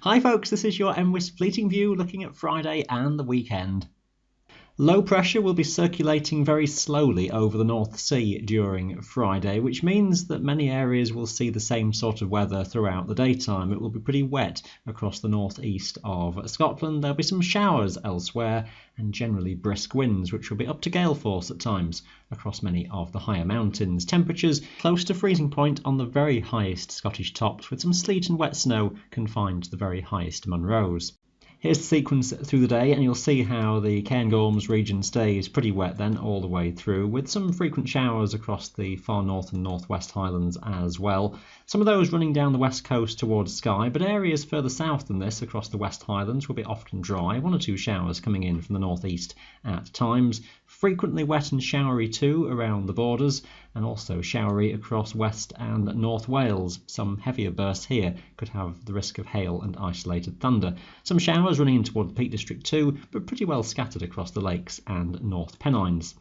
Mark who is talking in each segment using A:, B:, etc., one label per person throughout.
A: Hi folks, this is your MWIS Fleeting View looking at Friday and the weekend. Low pressure will be circulating very slowly over the North Sea during Friday, which means that many areas will see the same sort of weather throughout the daytime. It will be pretty wet across the northeast of Scotland. There'll be some showers elsewhere and generally brisk winds, which will be up to gale force at times across many of the higher mountains. Temperatures close to freezing point on the very highest Scottish tops, with some sleet and wet snow confined to the very highest Munros. Here's the sequence through the day, and you'll see how the Cairngorms region stays pretty wet then all the way through, with some frequent showers across the far north and northwest Highlands as well. Some of those running down the west coast towards Skye, but areas further south than this across the West Highlands will be often dry, one or two showers coming in from the northeast at times. Frequently wet and showery too around the borders, and also showery across West and North Wales. Some heavier bursts here could have the risk of hail and isolated thunder. Some showers running in toward the Peak District too, but pretty well scattered across the lakes and North Pennines.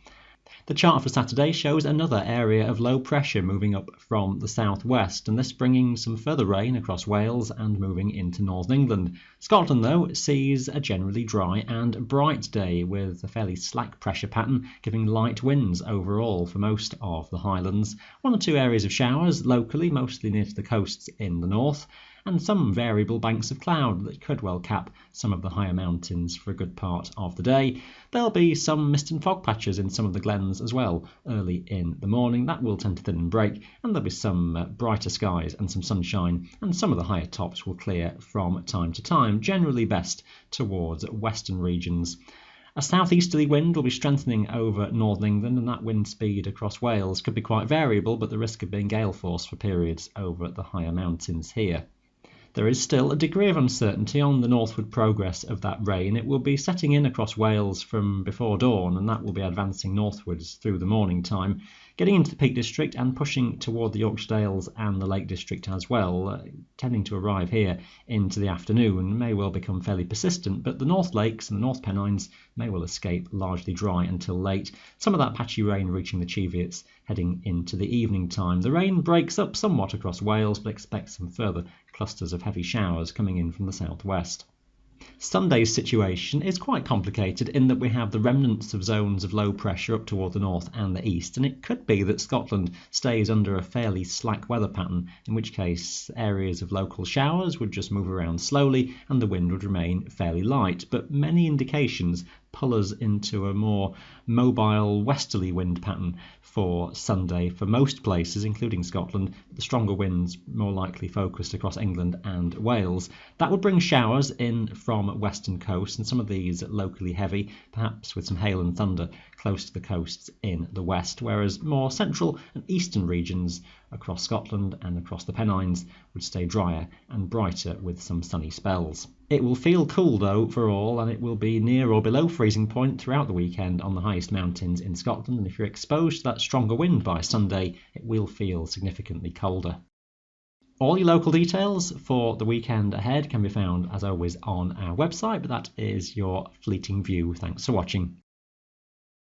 A: The chart for Saturday shows another area of low pressure moving up from the southwest, and this bringing some further rain across Wales and moving into northern England. Scotland, though, sees a generally dry and bright day with a fairly slack pressure pattern, giving light winds overall for most of the Highlands. One or two areas of showers locally, mostly near to the coasts in the north, and some variable banks of cloud that could well cap some of the higher mountains for a good part of the day. There'll be some mist and fog patches in some of the glens as well early in the morning. That will tend to thin and break, and there'll be some brighter skies and some sunshine, and some of the higher tops will clear from time to time, generally best towards western regions. A southeasterly wind will be strengthening over northern England, and that wind speed across Wales could be quite variable, but the risk of being gale force for periods over the higher mountains here. There is still a degree of uncertainty on the northward progress of that rain. It will be setting in across Wales from before dawn, and that will be advancing northwards through the morning time, getting into the Peak District and pushing toward the Yorkshire Dales and the Lake District as well, tending to arrive here into the afternoon. May well become fairly persistent, but the North Lakes and the North Pennines may well escape largely dry until late. Some of that patchy rain reaching the Cheviots heading into the evening time. The rain breaks up somewhat across Wales, but expect some further clusters of heavy showers coming in from the southwest. Sunday's situation is quite complicated in that we have the remnants of zones of low pressure up toward the north and the east, and it could be that Scotland stays under a fairly slack weather pattern, in which case areas of local showers would just move around slowly and the wind would remain fairly light, but many indications pull us into a more mobile westerly wind pattern for Sunday for most places, including Scotland. The stronger winds more likely focused across England and Wales. That would bring showers in from western coast, and some of these locally heavy, perhaps with some hail and thunder close to the coasts in the west, whereas more central and eastern regions across Scotland and across the Pennines would stay drier and brighter with some sunny spells. It will feel cool though for all, and it will be near or below freezing point throughout the weekend on the highest mountains in Scotland, and if you're exposed to that stronger wind by Sunday, it will feel significantly colder. All your local details for the weekend ahead can be found as always on our website, but that is your fleeting view. Thanks for watching.